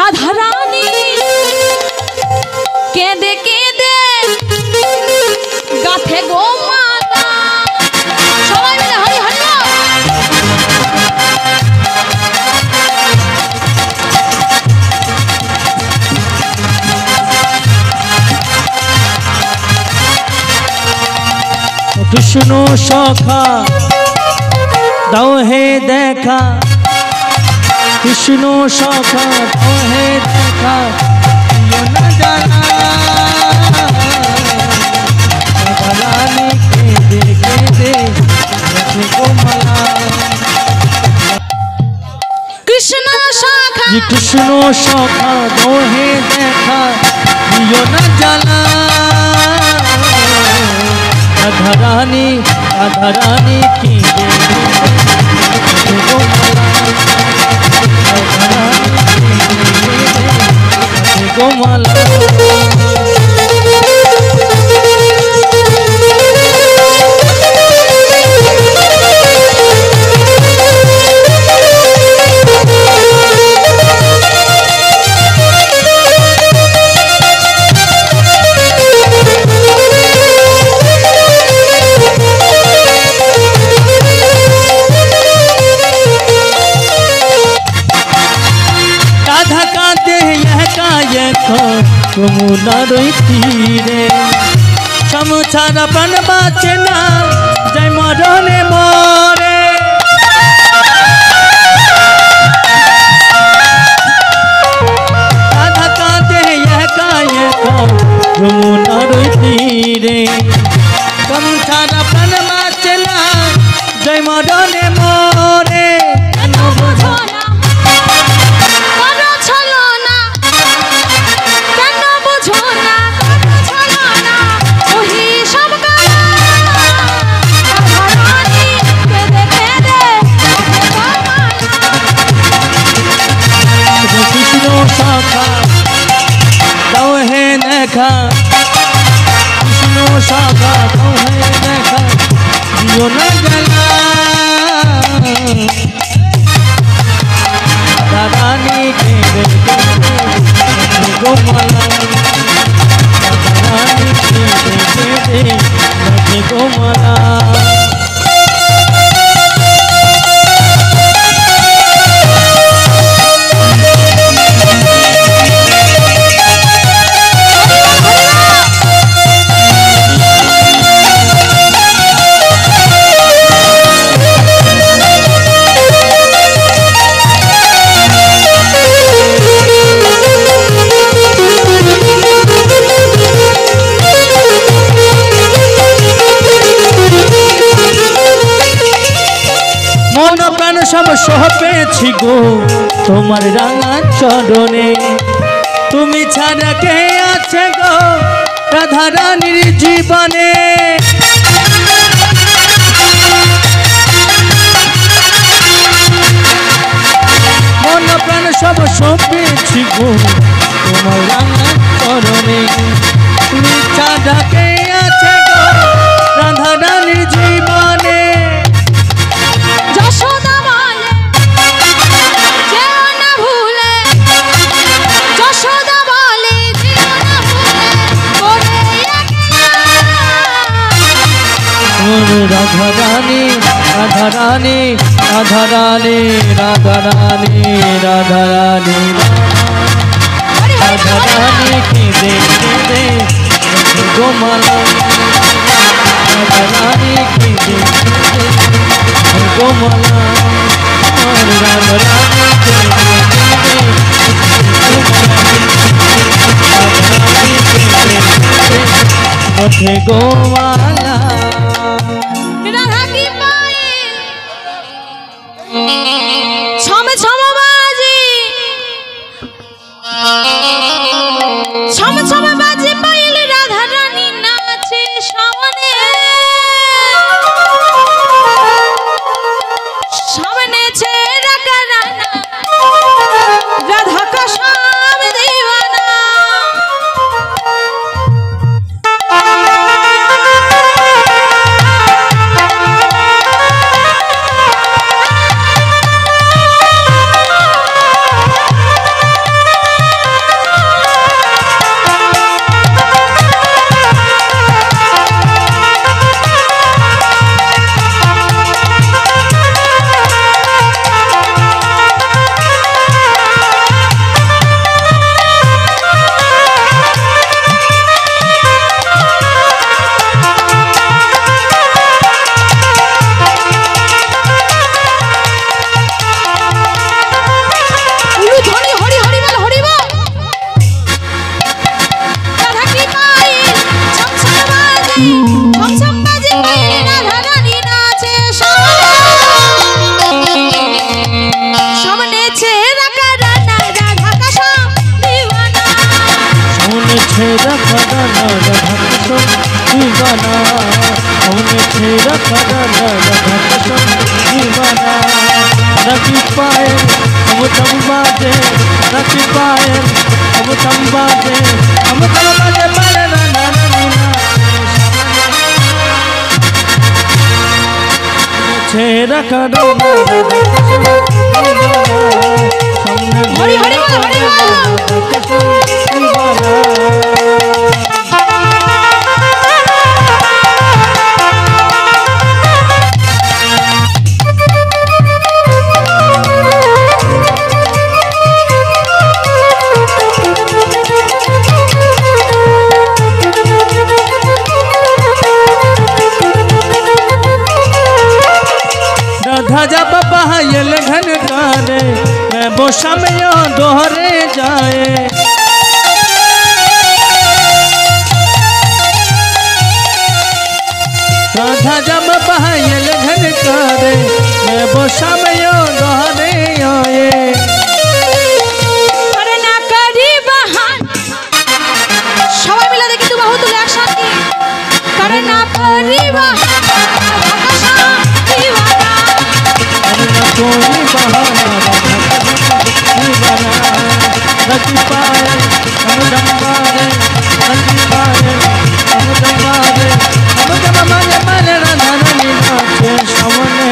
राधा रानी केंदे केंदे गाथे गो माला सबाई मिले हरि हरि कृष्ण सखा दाओ हे देखा कृष्ण सखा दाओ हे देखा यो न जाना रानी के दे को मला कृष्ण सखा दाओ हे देखा यो न जाना राधा रानी की गोमाला यमुना तीरे समुछारा प्राण बाचे ना जय मरणे मरे राधा कांदे यह यमुना तीरे समुछारा प्राण बाचे ना जय मरणे मरे कृष्ण शाखा तो है देखा यो न जला रानी के गोमाला रानी के गोमाला सब सहे गो तुम्हार रांगा चरणे तुमी छाड़ा के आछे गो राधा रानीर जीवने मन प्राण सब सहे गो तुम्हार रांगा चरणे तुमी छाड़ा के आछे गो राधा रानीर जीवने राधा रानी राधा रानी राधा रानी राधा रानी राधा रानी राधा रानी की दे गोमाला राधा रानी की दे गोमाला राधा रानी के गोमाला ছেড়া করা রাধা কৃষ্ণ দিবানা हमने ছেড়া করা রাধা কৃষ্ণ দিবানা रखी पाए हम तम बाजे रखी पाए हम तम बाजे बाले ना ना ছেড়া করা হরি হরি বল হরি বল राधा बाबा ये घन करे मैं बोशा में यो दोहरे जाए राधा जब बाबा ये घन करे मैं बोशा में यो दोहरे आए अरे ना करी बहान সবাই মিলে দেখি তো বাহু তুলে একসাথে করে না করি বহান कोई बहाना रखी पाए हम दमबारे रखी पाए हम दमबारे हम जब माने माने राधा रानी नाचे सामने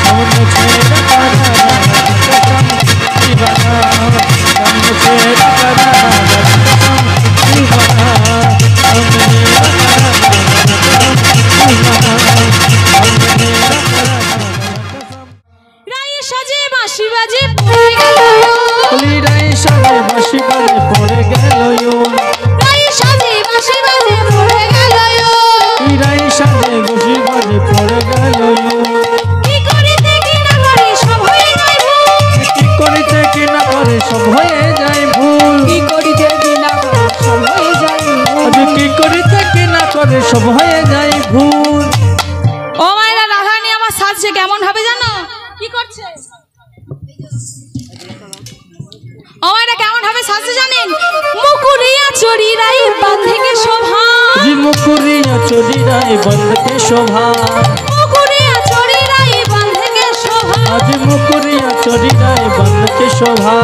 हमने छेड़ा करा दीवाना हमने छेड़ा करा दीवाना हमने রাই সাজে বাঁশি বাজে পড়ে গেল রাই সাজে বাঁশি বাজে পড়ে গেল রাই সাজে বাঁশি বাজে পড়ে গেল রাই সাজে বাঁশি বাজে পড়ে গেল কি করিতে কি না করে সব হয়ে যায় ভুল কি করিতে কি না করে সব হয়ে যায় ভুল কি করিতে কি না করে সব হয়ে যায় ভুল কি করিতে কি না করে সব হয়ে যায় ভুল ও মায়েরা রাধারানী আমার সাজছে কেমন হবে জানো কি করছে ও মায়েরা কেমন হবে সাজছে জানেন মুকুরিয়া চড়ি রাই বাঁধে শোভা জি মুকুরিয়া চড়ি রাই বাঁধে শোভা মুকুরিয়া চড়ি রাই বাঁধে শোভা আজ মুকুরিয়া চড়ি রাই বাঁধে শোভা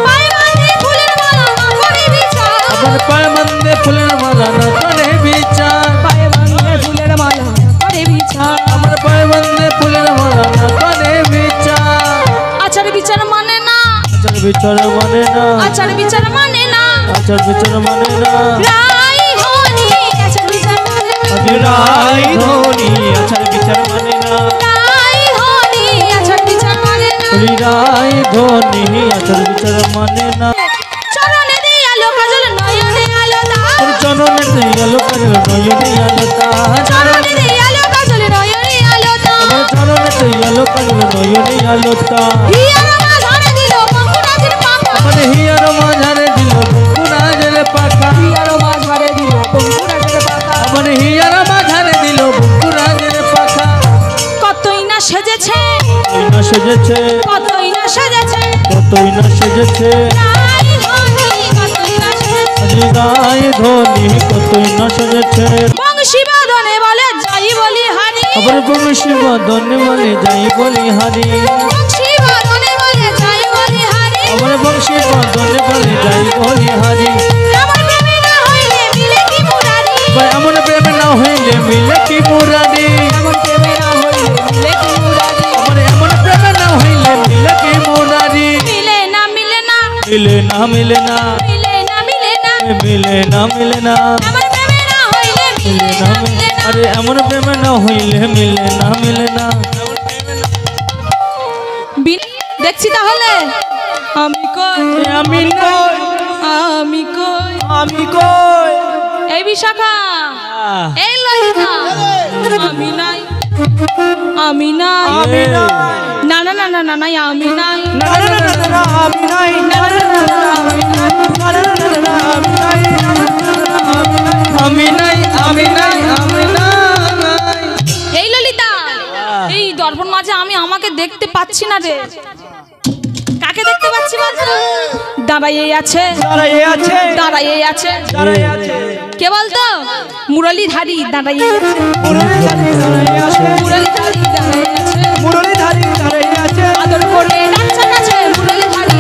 পায়ে বাঁধে ফুলের মালা না করে বিচার আবার পায়ে বাঁধে ফুলের মালা না করে বিচার পায়ে বাঁধে ফুলের মালা করে বিচার আমার পায়ে বাঁধে ফুলের মালা না করে বিচার আচার বিচার মানে না আচার বিচার মানে না আচার বিচার মানে না আচার বিচার মানে না রাই হনি আচার বিচার মানে না রাই ধনি আচার বিচার মানে না রাই হনি আচার বিচার মানে না রাই ধনি আচার বিচার মানে না চরণে দিয়ে আলো কাজল নয়নে আলো তার চরণে গেল কাজল নয়নে আলো তার চরণে দিয়ে আলো কাজল নয়নে আলো তার চরণে গেল কাজল নয়নে আলো তার হিয়ার মাঝারে দিল বঙ্কুরাজের পাখা আমার হিয়ার মাঝারে দিল বঙ্কুরাজের পাখা হিয়ার মাঝারে দিল বঙ্কুরাজের পাখা আমার হিয়ার মাঝারে দিল বঙ্কুরাজের পাখা কতই না সেজেছে কতই না সেজেছে কতই না সেজেছে কতই না সেজেছে রাই হনি কতই না সেজেছে রাই ধনি কতই না সেজেছে বংশী বাদনে বলে যাই বলি হারি আবার বংশী বাদনে বলে যাই বলি হারি বংশী বাদনে বলে যাই বলি হারি আমার বংশী বাদনে বলে যাই বলি হারি আমার প্রেমে না হইলে মিলে কি মুরারি ভাই আমার প্রেম না হইলে মিলে কি মুরারি আমার প্রেমে না হইলে মিলে কি মুরারি আমার এমন প্রেম না হইলে মিলে কি মুরারি মিলে না মিলে না মিলে না মিলে না মিলে না মিলে না মিলে না মিলে না আমার প্রেমে না হইলে মিলে না মিলে না আরে এমন প্রেম না হইলে মিলে না মিলে না দেখছি তাহলে আমি কই আমি কই আমি কই আমি কই এই বিশাখা এই লহিকা আমি নাই আমি নাই আমি নাই না না না না না নাই আমি নাই না না না না আমি নাই না না না না আমি নাই আমি নাই আমি নাই আমি নাই এই ললিতা এই দর্পণ মাঝে আমি আমাকে দেখতে পাচ্ছি না রে কাকে দেখতে পাচ্ছি বলছি বলতো দাঁড়াইয়ে আছে দাঁড়াইয়ে আছে দাঁড়াইয়ে আছে দাঁড়াইয়ে আছে কে বলতো মুরলীধারী দাঁড়াইয়ে আছে মুরলীধারী দাঁড়াইয়ে আছে মুরলীধারী দাঁড়াইয়ে আছে মুরলীধারী দাঁড়াইয়ে আছে আদর করে ডাকছে কাছে মুরলীধারী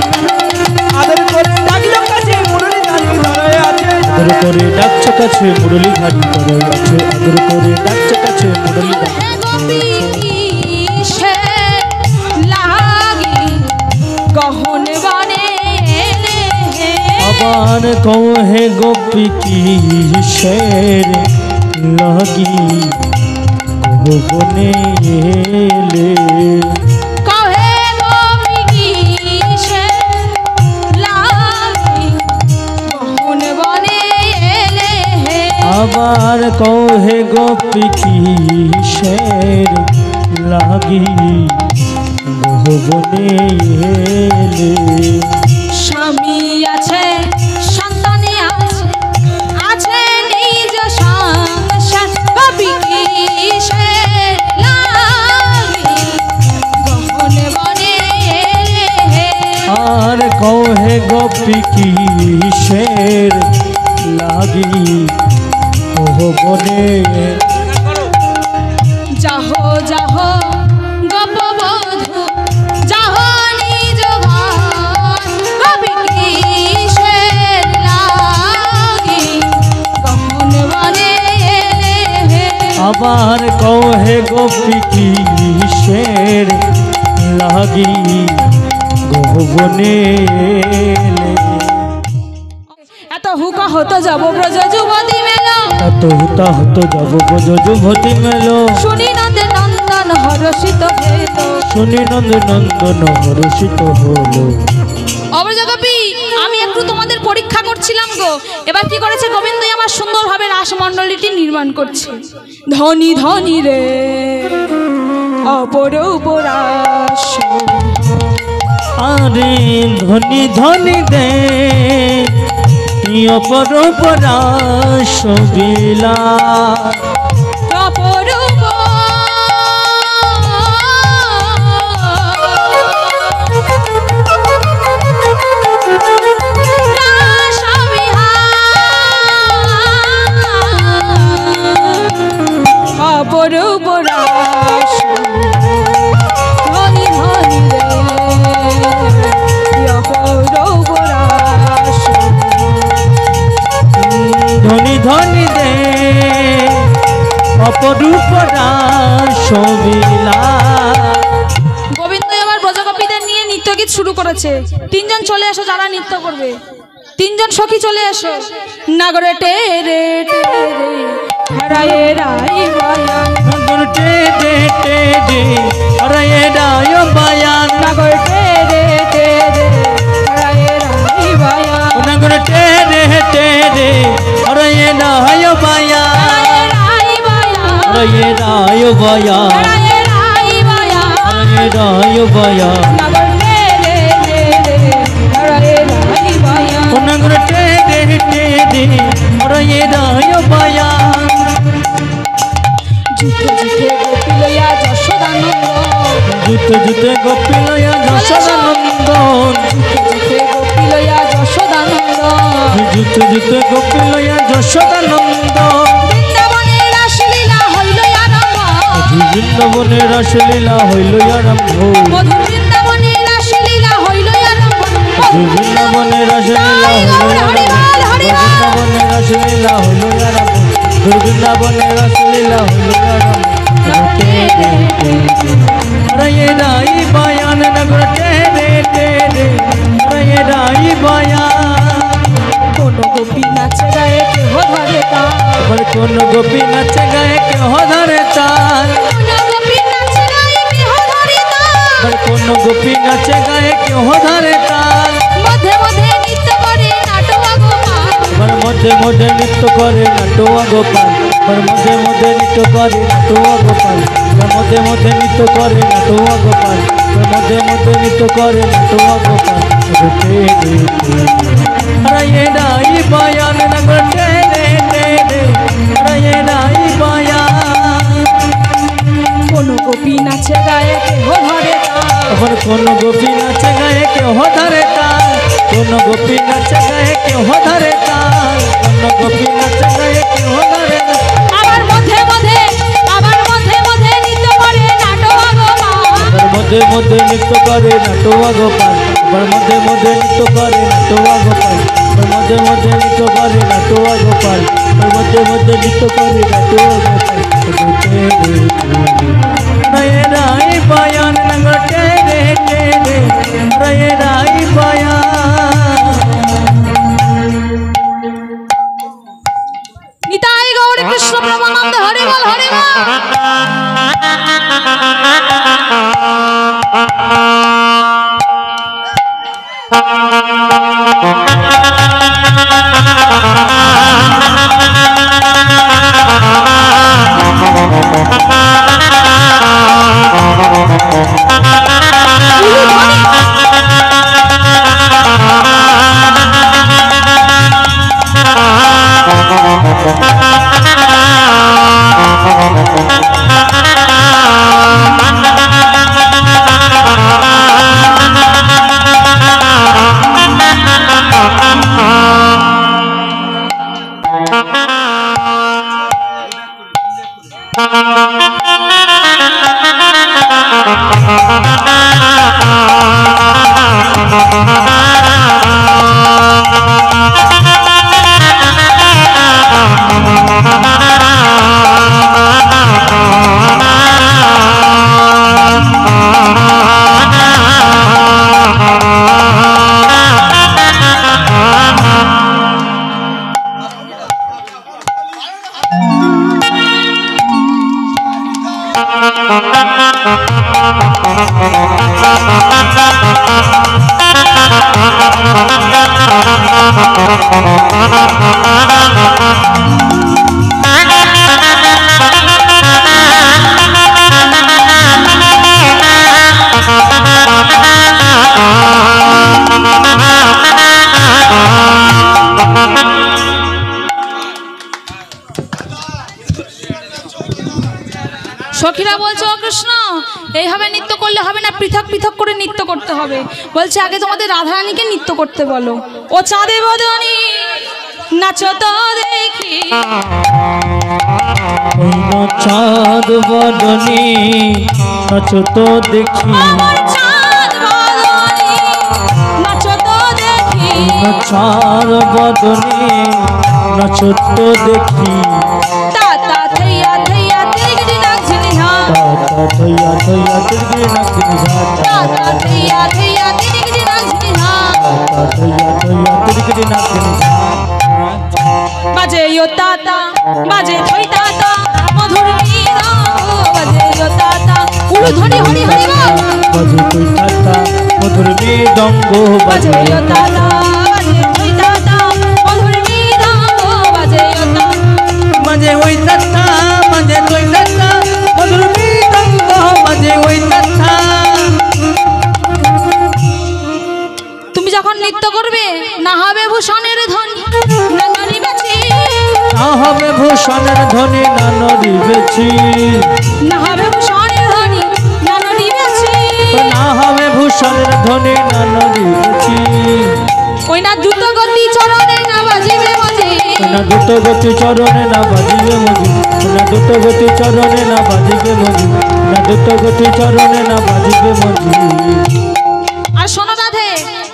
আদর করে ডাকলো কাছে মুরলীধারী দাঁড়াইয়ে আছে আদর করে ডাকছে কাছে মুরলীধারী দাঁড়াইয়ে আছে আদর করে ডাকছে কাছে মুরলীধারী হে গোপী সে লাগি গহন বনে আবার কহে গোপী কিসের লাগি বনে এলে কহে গোপী সে লাগি গহন বনে এলে আবার কহে গোপী কিসের লাগি বনে এলে স্বামী আছে সন্তানে আছে আছে নিজ সংসার কবি কিসের লাগি গহন বনে আর কহে গোপী কিসের লাগি বনে যাহ যাহ গোপবধূ যাহ নিজ ঘর কবি কিসের লাগি গহন বনে আবার কহে গোপী কিসের লাগি বনে এত হুকা হতো যাব ব্রজ যুবতী মেলো এত হুতা হতো যাব ব্রজ যুবতী মেলো শুনি নন্দে নন্দন হরষিত হেল শুনি নন্দ নন্দন হর্ষিত হলো অবজগপি আমি একটু তোমাদের পরীক্ষা করছিলাম গো এবার কি করেছে গোবিন্দই আমার সুন্দরভাবে রাসমণ্ডলীটি নির্মাণ করছে ধনী ধনী রে অপর উপরাস আরে ধনী ধনী দে অপর পরাশ বিলা অপরূপ অপরূপ রাস ধনী ধনী রে অপরূপ রাস ধনী ধনী দে অপরূপ রাসবিলা গোবিন্দ এবার ব্রজগোপীদের নিয়ে নৃত্যগীত শুরু করেছে তিনজন চলে এসো যারা নৃত্য করবে তিনজন সখী চলে এসো নাগরে টে রে হারায়ে রাই বায়ান নগর টে দে আরে ডায় বায়ান নাগরে টে রে হারায়ে রাই বায়ান নগর টে দে আরে ডায় বায়ান হারায়ে রাই বায়ান আরে ডায় বায়ান হারায়ে রাই বায়ান আরে ডায় বায়ান নাগরে টে রে হারায়ে রাই বায়ান নগর টে দে আরে ডায় বায়ান যুদ্ধ যুদ্ধে গোপী লইয়া যশোদানন্দ জুতে জুতে গোপী লয়া যশোদানন্দন যুদ্ধে গোপী লইয়া যশোদানন্দ জুতে জুতে গোপী লয়া যশোদানন্দ বৃন্দাবনে রাসলীলা হইল আরম্ভ বৃন্দাবনে রাসলীলা হইল আরম্ভ মধুর বৃন্দাবনে রাসলীলা হইল আরম্ভ বৃন্দাবনে রাসলীলা হইল বৃন্দাবনে রাসলীলা হইল আরম্ভ বৃন্দাবনে রাসলীলা হইল আরম্ভ রে রাই বায়ান নগর টে রে রে রাই বায়ান কোন গোপী নাচে গায়ে কেহ ধরে তাল আবার কোন গোপী নাচে গায়ে কেহ ধরে তাল কোন গোপী নাচে গায়ে কেহ ধরে তাল আবার কোন গোপী নাচে গায়ে কেহ ধরে তাল মধ্যে মধ্যে নৃত্য করে নাটোয়া গোপাল আবার মধ্যে মধ্যে নৃত্য করে নাটোয়া গোপাল আবার মধ্যে মধ্যে নৃত্য করে নাটোয়া গোপাল আবার মধ্যে মধ্যে নৃত্য করে নাটোয়া গোপাল আবার মধ্যে মধ্যে নৃত্য করে নাটোয়া গোপাল আরে ডাই বায়ান নগর টে রে আরে ডাই বায়ান কোনো গোপী নাচে গায়ে কেহ ধরে তাল। আমার কোন গোপী নাচে গায়ে কেহ ধরে তাল, কোন গোপী নাচে গায়ে কেহ ধরে তাল, কোন গোপী নাচে গায়ে কেহ ধরে তাল। আবার মধ্যে মধ্যে নৃত্য করে নাটোয়া গোপাল। আবার মধ্যে মধ্যে নৃত্য করে নাটোয়া গোপাল, আবার মধ্যে মধ্যে নৃত্য করে নাটোয়া গোপাল, আবার মধ্যে মধ্যে নৃত্য করে নাটোয়া গোপাল, আবার মধ্যে মধ্যে নৃত্য করে নাটোয়া গোপাল। রায় রায় বায়ান নগটে রে রে রে, রায় রায় বায়ান। নিতাই গৌর কৃষ্ণ প্রেমানন্দ হরি বল হরি বল। সখীরা বলছে ও কৃষ্ণ এইভাবে নৃত্য করলে হবে না, পৃথক পৃথক করে নৃত্য করতে হবে। বলছে আগে তোমাদের রাধারানীকে নৃত্য করতে বলো। ও চাঁদে বদনী নাচো তো দেখি, চাঁদ বদনী নাচো তো দেখি, আমার চাঁদ বদনী নাচো তো দেখি, চাঁদ বদনী নাচো তো দেখি। তাতা থইয়া থইয়া তিরগিরি নাচনি হা, তাতা থইয়া থইয়া তিরগিরি নাচনি হা, তাতা থইয়া থইয়া তিরগিরি নাচনি হা, তাতা থইয়া থইয়া তিরগিরি নাচনি হা। বাজে ও তাতা বাজে থই তাতা মধুর মৃদঙ্গ, বাজে ও তাতা উলুধ্বনি হরি হরি বল। বাজে তুই তাতা মধুর মৃদঙ্গ, বাজে ও তাতা বাজে থই তাতা মধুর মৃদঙ্গ, বাজে ও তাতা। বাজে ওই তাতা বাজে তুই তাতা মধুর মৃদঙ্গ, বাজে ওই তাতা। তুমি যখন নৃত্য করবে না হবে ভূষণের ধ্বনি না নড়িবেছি, না হবে ভূষণের ধ্বনি না নড়িবেছি, না হবে ভূষণের ধ্বনি না নড়িবেছি, না হবে ভূষণের ধ্বনি না নড়িবেছি। ওই না দ্রুত গতি চরণে না বাজিবে মজি, না দ্রুত গতি চরণে না বাজিবে মজি, না দ্রুত গতি চরণে না বাজিবে মজি, না দ্রুত গতি চরণে না বাজিবে মজি। আর শোনো রাধে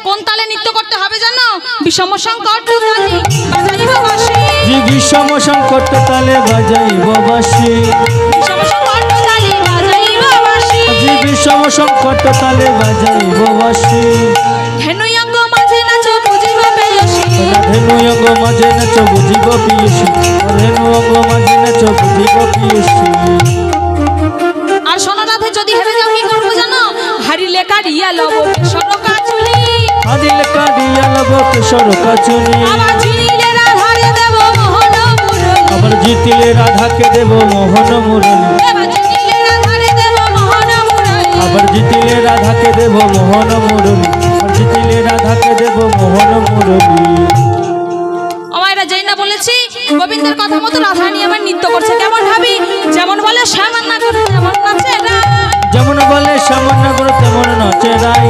কোন তালে নৃত্য করতে হবে জানো? বিষম সংকট তালে বাজাইব বাঁশি, যে বিষম সংকট তালে বাজাইব বাঁশি, বিষম সংকট তালে বাজাইব বাঁশি, যে বিষম সংকট তালে বাজাইব বাঁশি। ধেনু অঙ্গ মাঝে নাচো বুঝিব পেয়সী, ধেনু অঙ্গ মাঝে নাচ বুঝিব পিয়সী, ধেনু অঙ্গ মাঝে নাচ বুঝিব পিয়সী। আর শোনো রাধে যদি হেরে যাও কি করবো জানো? হারিলে কারিয়া লব কেশর কাচুলি, হারিলে কারিয়া লব কেশর কাচুলি, আবার জিনিলে রাধারে দেব মোহন মুরলী, আবার জিতিলে রাধাকে দেব মোহন মুরলী, এবার জিনিলে রাধারে দেব মোহন মুরলী, আবার জিতিলে রাধাকে দেব মোহন মুরলী, আবার জিতিলে রাধাকে দেব মোহন মুরলী। আমায়রা যেই না বলেছি গোবিন্দের কথা মতো রাধারানী আমার নৃত্য করছে। কেমন ভাবি? যেমন বলে শ্যামান্নাগর তেমন নাচে রাই, যেমন বলে শ্যামনগর তেমন নাচে রাই,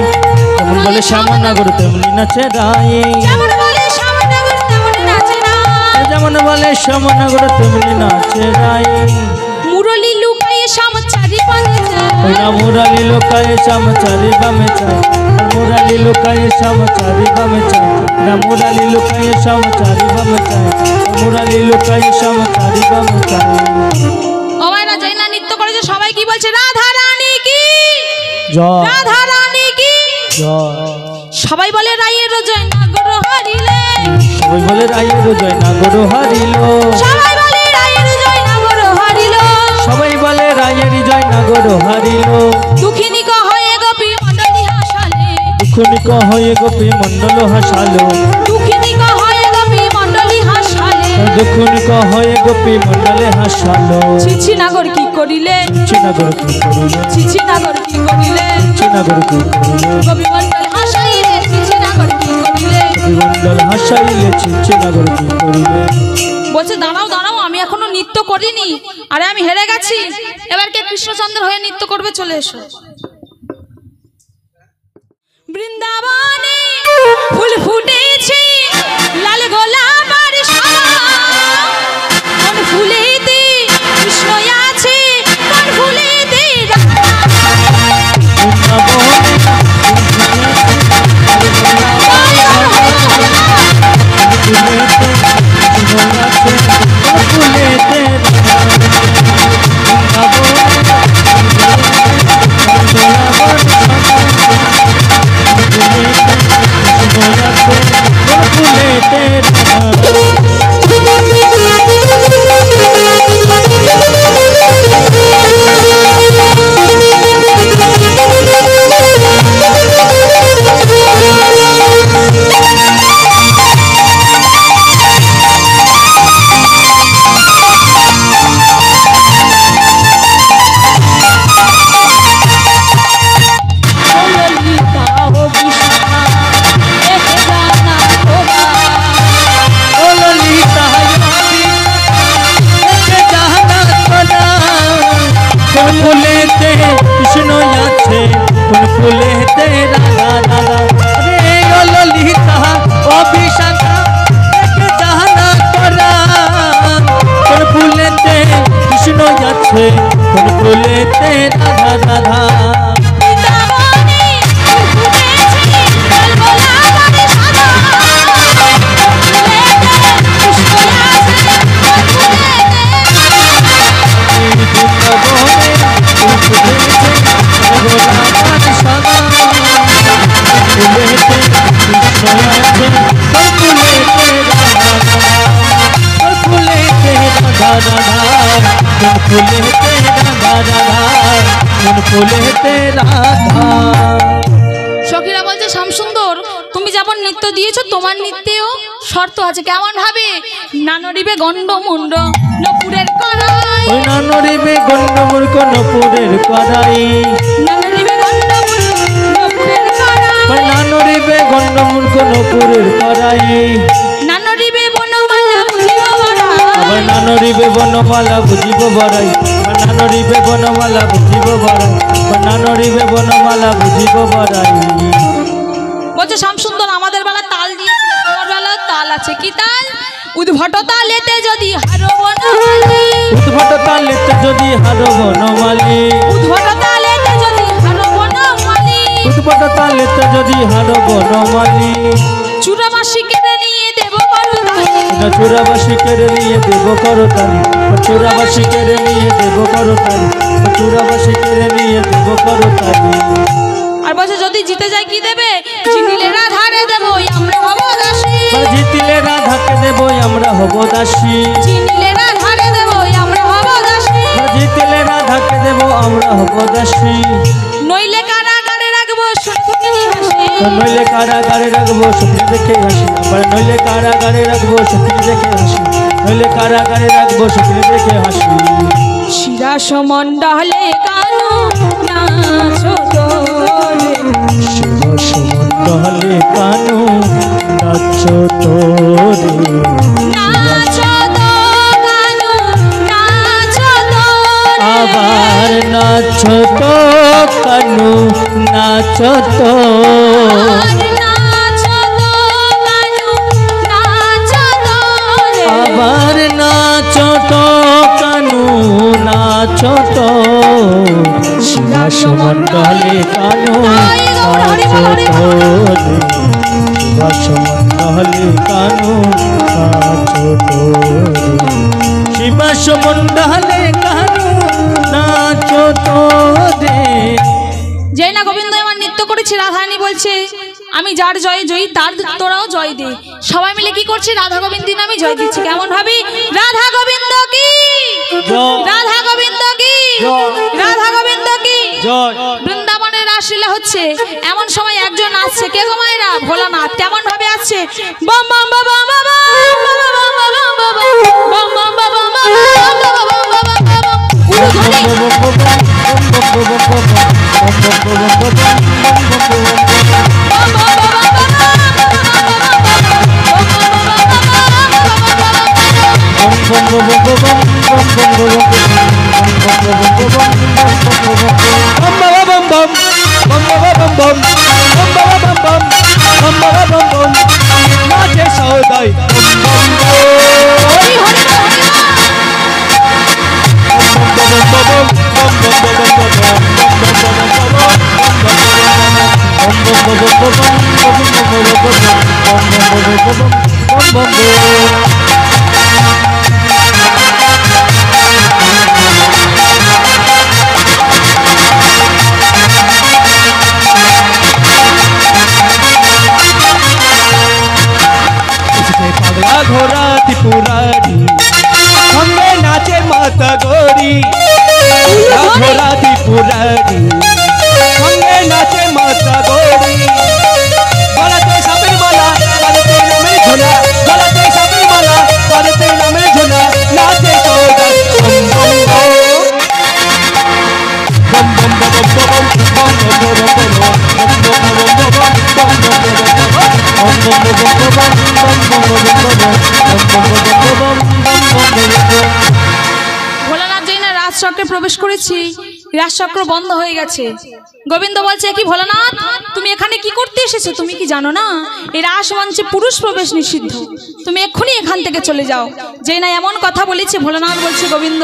যেমন বলে শ্যামনগর তেমনি নাচে রাই, যেমন বলে শ্যামান্নাগর তেমনি নাচে রাই, যেমন বলে শ্যামনগর তেমনি নাচে রাই। মুরলি লুকায়ে শ্যামচারি বামে যায়, ওই না মুরালি লোকায় শ্যামচারি বামে চাই, মুরালি লোকায় শ্যামচারি বামে চাই, না মুরালি লোকায় শ্যামচারি বামে চাই, মুরালি লোকায় শ্যামচারি বামে চাই। ও মায়েরা যাই না নৃত্য করেছে সবাই কি বলছে? রাধা রানী কি জয়, রাধা রানী কি জয়। সবাই বলে রায়ের জয় নাগর হারিলে, সবাই বলে রায়ের জয় নাগর হারিল, সবাই বলে রায়ের জয় নাগর হারিল, সবাই বলে রায়ের জয় নাগর হারিল। দুঃখিনী হয়ে গোপী মণ্ডলী হাসালে, দুঃখনিক হয়ে গোপী মণ্ডল হাসালো, দুঃখিনী হয়ে গোপী মণ্ডলী হাসালে, দুঃখনিক হয়ে গোপী মণ্ডলে হাসালো। ছিছি নাগর কি করিলে, চিনাগর কি করিল, ছিছি নাগর কি করিলে, চিনাগর কি করিল, গোপী মণ্ডল হাসাইলে, ছিছি নাগর কি করিলে। মণ্ডল হাসাইলে চিনাগর কি করিলে। বলছে দাঁড়াও দাঁড়াও, আমি এখনো নৃত্য করিনি, আরে আমি হেরে গেছি, এবার কে কৃষ্ণচন্দ্র হয়ে নৃত্য করবে? চলে এসো। বৃন্দাবনে ফুল ফুটেছে লাল গোলাপ আর সাদা, কোন ফুলেতে কৃষ্ণ আছে, কোন ফুলেতে রাধা। কোন ফুলেতে রাধা রাধা। সখীরা বলছে শ্যামসুন্দর তুমি যেমন নৃত্য দিয়েছো তোমার নৃত্যেও শর্ত আছে। কেমন ভাবে? নানরিবে গন্ডমুন্ড নপুরের কড়াই, ওই নানরিবে গন্ডমূর্খ নপুরের কড়াই, নানরিবে গন্ডমুন্ড নপুরের কড়াই, নানরিবে গন্ডমূর্খ নপুরের কড়াই, নানরিবে বনমালা বুঝিব বড়াই, আবার নানরিবে বনমালা বুঝিব বড়াই, নানরিবে বনমালা বুঝিব বড়াই, নানরিবে বনমালা বুঝিব বড়াই। বলছে শ্যামসুন্দর আমাদের বেলা তাল দিয়েছে, তোমার বেলা তাল আছে। কি তাল? উদ্ভট তালেতে যদি হারো বনমালী, উদ্ভট তালেতে যদি হারো বনমালী, উদ্ভট তালেতে যদি হারো বনমালী, উদ্ভট তালেতে যদি হারো বনমালী, চূড়াবাসী কেড়ে নিয়ে দেব করতালি, চূড়াবাসী কেড়ে নিয়ে দেব করতালি, চূড়াবাসী কেড়ে নিয়ে দেব করতালি, চূড়াবাসী কেড়ে নিয়ে দেব করতালি। আর বলছে যদি জিতে যায় কি দেবে? জিনিলে রাধারে দেবো আমরা হব দাসী, জিতিলে রাধাকে দেব আমরা হব দাসী, জিনিলে রাধারে দেবো আমরা হব দাসী, জিতিলে রাধাকে দেব আমরা হব দাসী। নইলে কারাগারে রাখবো সুখী হাসি, নইলে কারাগারে রাখবো স্বপ্নে দেখে হাসি, আবার নইলে কারাগারে রাখবো স্বপ্নে দেখে হাসি, নইলে কারাগারে রাখবো স্বপ্নে দেখে হাসি। শিরাস মণ্ডলে কানু নাচো তোরে, শিরাস মণ্ডলে কানু নাচো তোরে, নাচ নাচো তো আবার নাচো তো কানু নাচো তো শিবা সুমন্ডলে কানু নাচো তো শিবা সুমন্ডলে কানু নাচো তো শিবা সুমন্ডলে কানু নাচো তো রে। যেই না গোবিন্দ এবার নৃত্য করেছে, রাধারানী বলছে আমি যার জয় জয়ী তার তোরাও জয় দে। সবাই মিলে কি করছে? রাধা গোবিন্দ নামে জয় দিচ্ছে। কেমন ভাবে? রাধা গোবিন্দ কি, রাধা গোবিন্দ কি, রাধা গোবিন্দ কি। বৃন্দাবনের রাসলীলা হচ্ছে, এমন সময় একজন আসছে। কে গো মায়েরা? ভোলানাথ। কেমন ভাবে আসছে? বম বম বম বম বম বম বম বম বম ঘোরা ত্রিপুরারি সঙ্গে নাচে মাতা গৌরী, ঘোরা ত্রিপুরারি সঙ্গে নাচে মাতা গৌরী। গলাতে সাপের মালা, গলাতে নামের ঝোলা, গলাতে সাপের মালা, গলাতে নামের ঝোলা, নাচে সৌদাই বম বম বম বম বম বম ভোলানাথ যেই না রাজচক্রে প্রবেশ করেছি, রাজচক্র বন্ধ হয়ে গেছে। গোবিন্দ বলছে কি ভোলানাথ তুমি এখানে কি করতে এসেছো? তুমি কি জানো না এই রাসমঞ্চে পুরুষ প্রবেশ নিষিদ্ধ? তুমি এক্ষুনি এখান থেকে চলে যাও। যেই না এমন কথা বলেছে, ভোলানাথ বলছে গোবিন্দ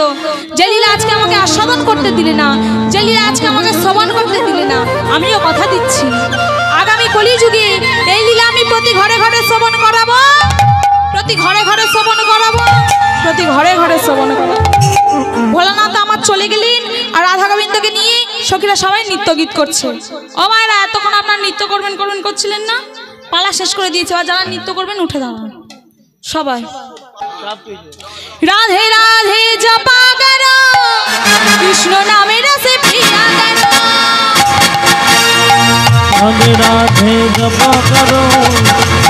যে লীলা আজকে আমাকে আস্বাদন করতে দিলে না, যে লীলা আজকে আমাকে শ্রবণ করতে দিলে না, আমিও কথা দিচ্ছি আগামী কলিযুগে এই লীলা আমি প্রতি ঘরে ঘরে শ্রবণ করাবো, প্রতি ঘরে ঘরে শ্রবণ করাবো, প্রতি ঘরে ঘরে শ্রবণ করাবো। ভোলানাথ আমার চলে গেলেন আর রাধা গোবিন্দকে নিয়ে সখীরা সবাই নৃত্য গীত করছে। ও মায়েরা এতক্ষণ আপনার নৃত্য করবেন করবেন করছিলেন না, পালা শেষ করে দিয়েছে। আর যারা নৃত্য করবেন উঠে দাঁড়ান সবাই। রাধে রাধে জপা করো কৃষ্ণ নামে রসে প্রিয়া করো, রাধে রাধে জপা করো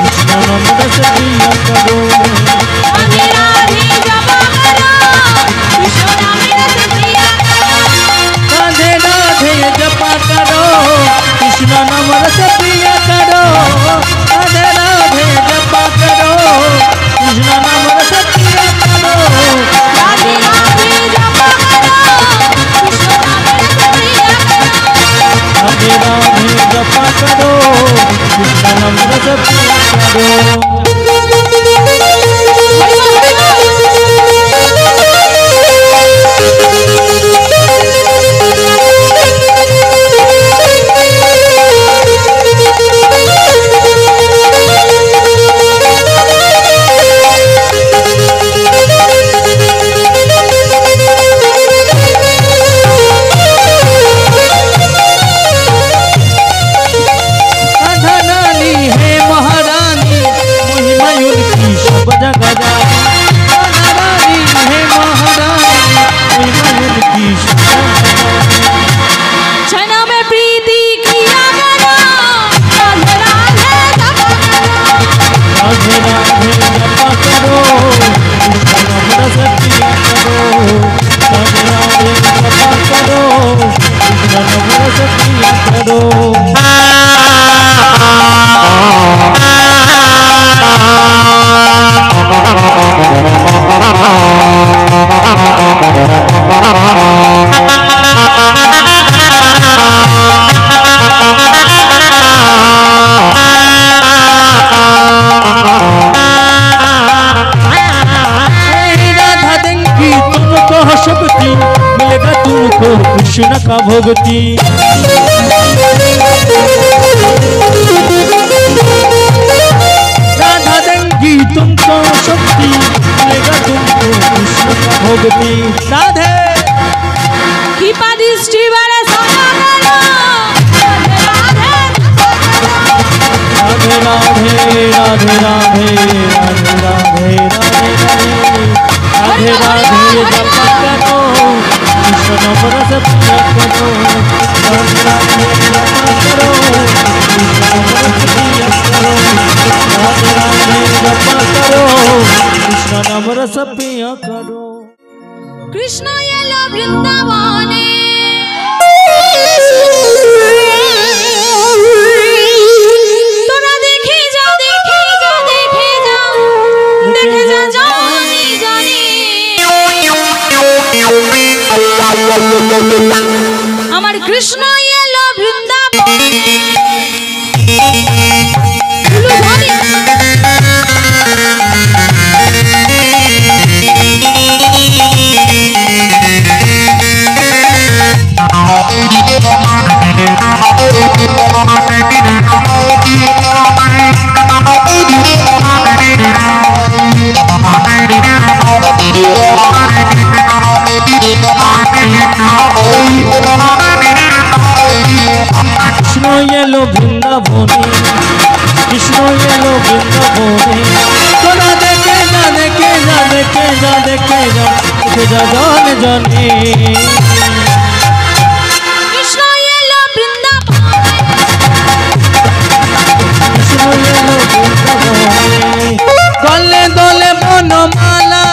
কৃষ্ণ নাম রসে প্রিয়া করো, রাধে রাধে জপা করো কৃষ্ণ নামে রসে প্রিয়া করো, রাধে রাধে জপা করো কৃষ্ণ নাম রসে প্রিয়া করো, রাধে রাধে জপা করো কৃষ্ণ নাম রসে প্রিয়া করো, রাধে রাধে জপা করো কৃষ্ণ নামে রসে প্রিয়া করো, রাধে রাধে জপা করো কৃষ্ণ নাম রসে প্রিয়া করো। कृष्ण का भक्ति राधा देंगी तुमको शक्ति मिलेगा तुमको कृष्ण का भक्ति राधे कृपा दृष्टि वाले सोना करो राधे राधे राधे राधे राधे राधे राधे राधे राधे जपा करो कृष्ण नाम रस पिया करो राधे राधे जपा करो कृष्ण नाम रस पिया करो कृष्ण एलो वृंदावने तोरा देखे जा देखे जा देखे जा देखे जा जानी जानी আমার কৃষ্ণ এলো বৃন্দাবনে कृष्ण एलो वृंदावने कृष्ण एलो वृंदावने तोरा देखे जा देखे जा देखे जा देखे जा देखे जा जान जाने কৃষ্ণ এলো বৃন্দাবনে कृष्ण एलो वृंदावने गले दले बनमाला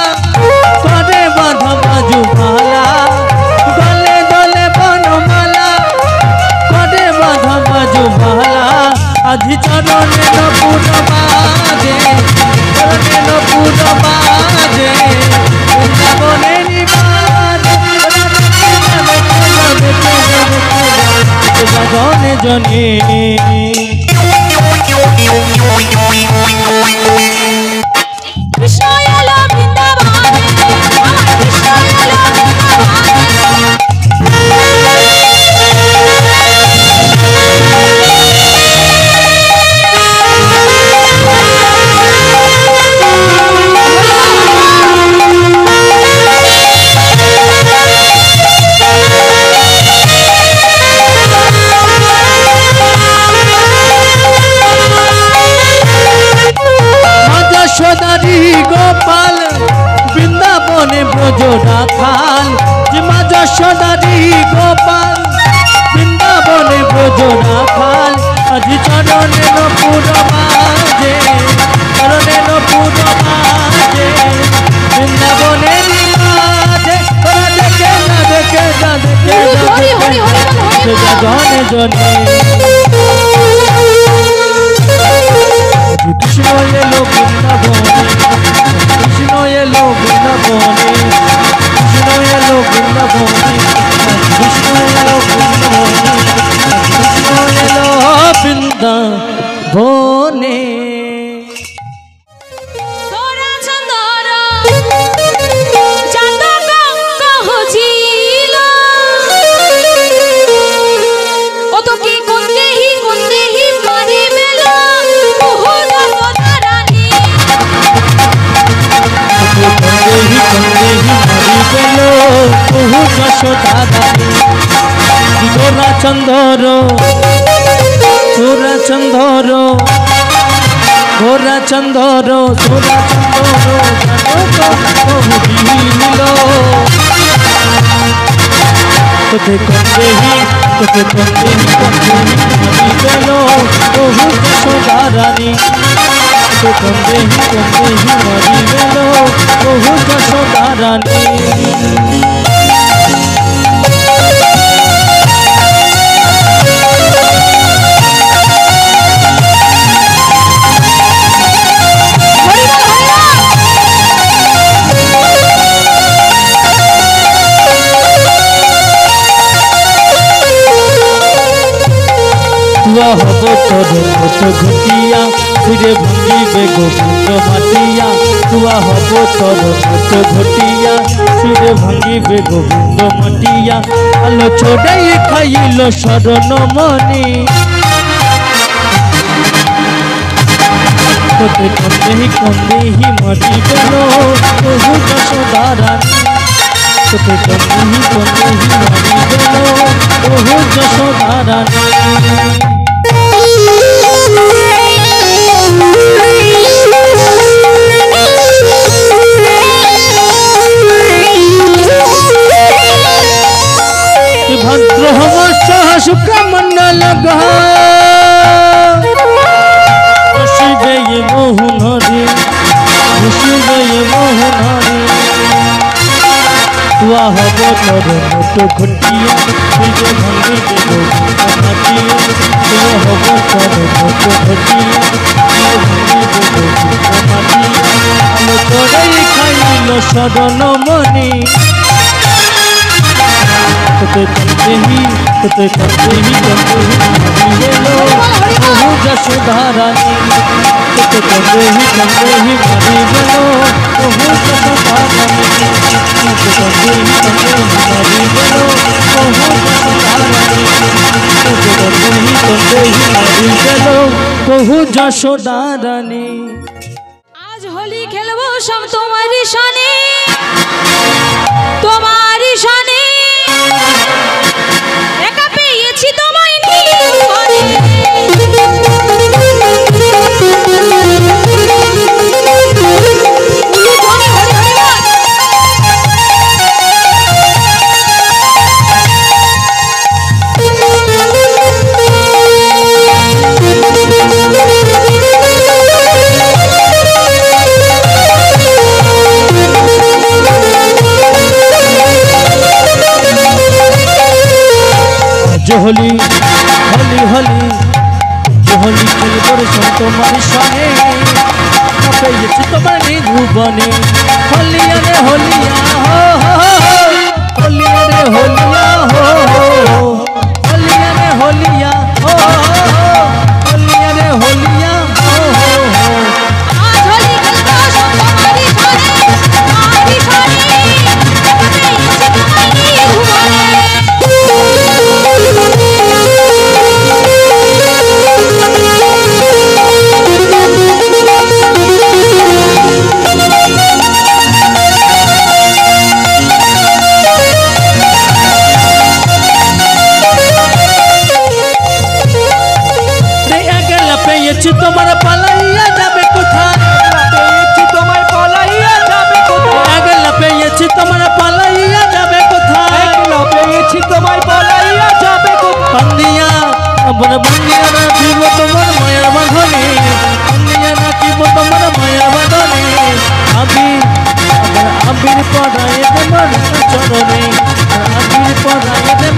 करे बाधा बाजुमाला गले दले बनमाला करे बाधा बाजुमाला আজি চরণে নপুর বাজে চরণে নপুর বাজে বৃন্দাবনে নিবাজে জনে জনে কৃষ্ণ এলো বৃন্দাবনে আমার কৃষ্ণ এলো যশোদারি গোপাল বৃন্দাবনে ব্রজ রাখাল যে মা যশোদারি গোপাল বৃন্দাবনে ব্রজ রাখাল আজি চরণে নপুর বাজে চরণে নপুর বাজে বৃন্দাবনে বাজে তোরা দেখে না দেখে না দেখে হরি হরি হরি না জনে জনে कृष्ण एलो वृंदावने कृष्ण एलो वृंदावने कृष्ण एलो वृंदावने कृष्ण एलो वृंदावने कृष्ण एलो वृंदावने তোরা চন্দর চাতক কহছিল ও তো কি কোন দেহি মারি মেল বহু জগতারানী कंदेही मरी गेलो बहु যশোদারানী তোরা চন্দর তোরা চন্দর তোরা চন্দর তোরা চন্দর বহু দিল তোতে कंदेही मरी गेलो বহু যশোদারানী कंदेही मरी गेलो बहु যশোদারানী হব তোর রত ঘটিয়া ফিরে ভাঙিবে গোবিন্দ মাটিয়া তুয়া হব তোর রত ঘটিয়া ফিরে ভাঙিবে গোবিন্দ মাটিয়া আলো ছড়াই খাইল শরণ মনি তোতে কন্দেহি মাটি গেল বহু যশোদারানী তোতে কন্দেহি মাটি গেল বহু যশোদারানী ভদ্র হমস শুক্র মন্ডল শিবে মোহন হরি শিবে মোহন হরি তুয়া হব তোর মতো ঘটিয়া শিবে ভাঙিবে গোবিন্দ তুয়া হব তোর মতো ঘটিয়া শিবে ভাঙিবে গোবিন্দ মাটিয়া আলো চড়াই খাইল শরণ মনি তোতে কন্দেহি মারি গেল বহু যশোদারানী তোতে কন্দেহি মারি গেল বহু যশোদারানী তোতে কন্দেহি মারি গেল বহু যশোদারানী তোতে কন্দেহি মারি গেল বহু যশোদারানী আজ হোলি খেলবো সব তোমারই শানে তোমারই শানে একা পেয়েছি তোমায় নিয়ে ঘরে হোলি হোলি হোলি হোলি খেলবর তোমার সনে পেয়েছি তোমার ভুবনে হলিয়া রে হলিয়া হো হলিয়া রে হলিয়া হো হলিয়া রে হলিয়া হো হলিয়া রে হলিয়া হো আজ হোলি খেলবো সব তোমারই শানে তোমারই শানে একা পেয়েছি তোমায় নিয়ে ঘুমনে পেয়েছি তোমার পালাইয়া যাবে কোথায় পেয়েছি তোমার পালাইয়া যাবে কোথায় আগলা পেয়েছি তোমার পালাইয়া যাবে কোথায় আগলা পেয়েছি তোমার পালাইয়া যাবে কোথায় বন্দিয়া আমার বন্দিয়া রাখিব তোমার মায়ের বাঁধনে বন্দিয়া রাখিব তোমার মায়ের বাঁধনে আবির পড়ায় দেব চরণে আবির পড়ায় দেব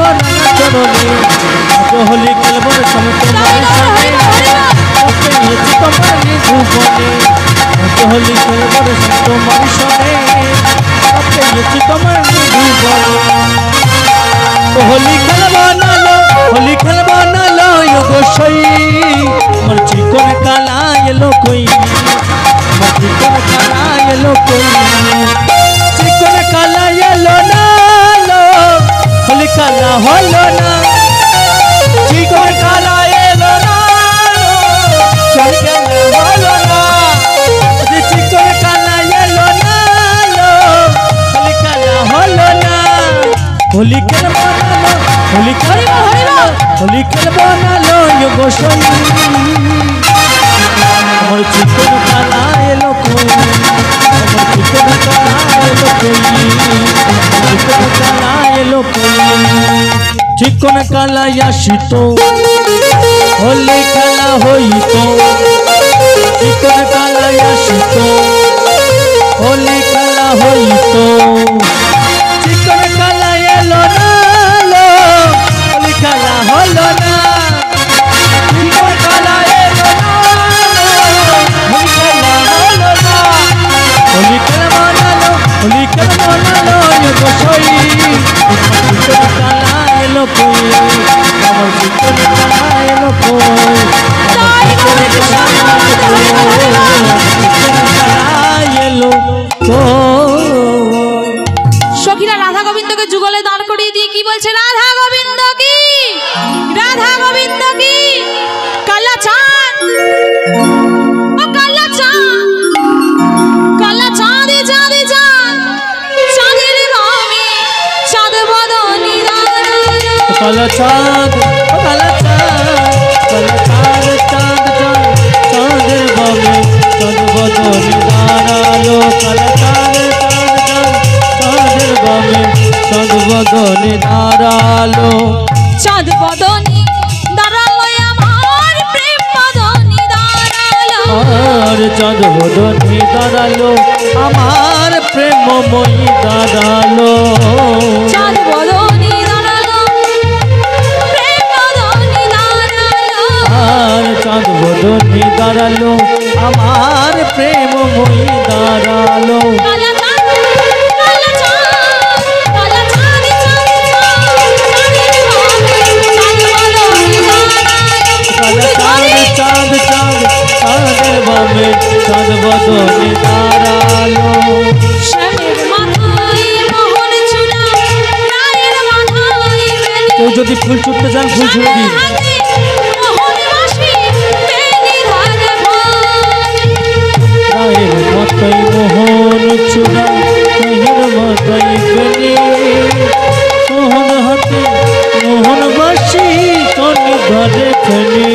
চরণে হোলি খেলবর সমস্ত পেয়েছি তোমার ভুবনে হোলি খেলবর তোমার সনে পেয়েছি তোমার ভুবনে হোলি খেলব নালো গোসাই আমার চিকন কালা এলো কই আমার চিকন কালা এলো কই চিকন কালা এলো নালো হোলি কালা হলো না চিকন কালা এলো না হলো না চিকন কালা এলো না হোলি কালা হলো না হোলি খেলব নালো হোলি খেলব হোলি খেলব নালো গোসাই আমার চিকন কালা এলো কই আমার চিকন কালা এলো কই চিকন কালা এলো কই চিকন কালা আসিত হোলি খেলা হইত চিকন কালা আসিত হোলি খেলা হইত চিকন কালা এলো না হোলি খেলা হলো না চিকন কালা এলো না হোলি খেলা হলো না হোলি খেলা বানালো হোলি খেলা বানালো গোসাই চিকন কালা এলো কই আমার চিকন কালা এলো কই কালা চাঁদ কালা চাঁদ কালা চাঁদ চাঁদ চাঁদ চাঁদের বামে চাঁদ বদনে দাঁড়ালো কালা চাঁদ চাঁদ চাঁদ চাঁদের বামে চাঁদ বদনে দাঁড়ালো চাঁদ বদনে দাঁড়ালো আমার প্রেম বদনে দাঁড়ালো আর চাঁদ বদনে দাঁড়ালো আমার প্রেমময়ী দাঁড়ালো চাঁদ বদনে দাঁড়ালো প্রেম বদনে দাঁড়ালো আর চাঁদ বদনে দাঁড়ালো আমার প্রেমময়ী দাঁড়ালো কালা চাঁদ কালা চাঁদ কালা চাঁদ চাঁদ চাঁদ চাঁদের বামে কালা চাঁদ চাঁদ চাঁদ চাঁদের বামে চাঁদ বদনে দাঁড়ালো শ্যামের মাথায় মোহর চূড়া রায়ের মাথায় বেনি কেউ যদি ফুল ছুটতে চান ফুল ছুড়ে দিন হাতে মোহন বাসি বেনি ধারে রায়ের মাথায় মোহন চূড়া রায়ের মাথায় বেনি মোহন হাতে মোহন বাসি তনি ঘরে ফেনি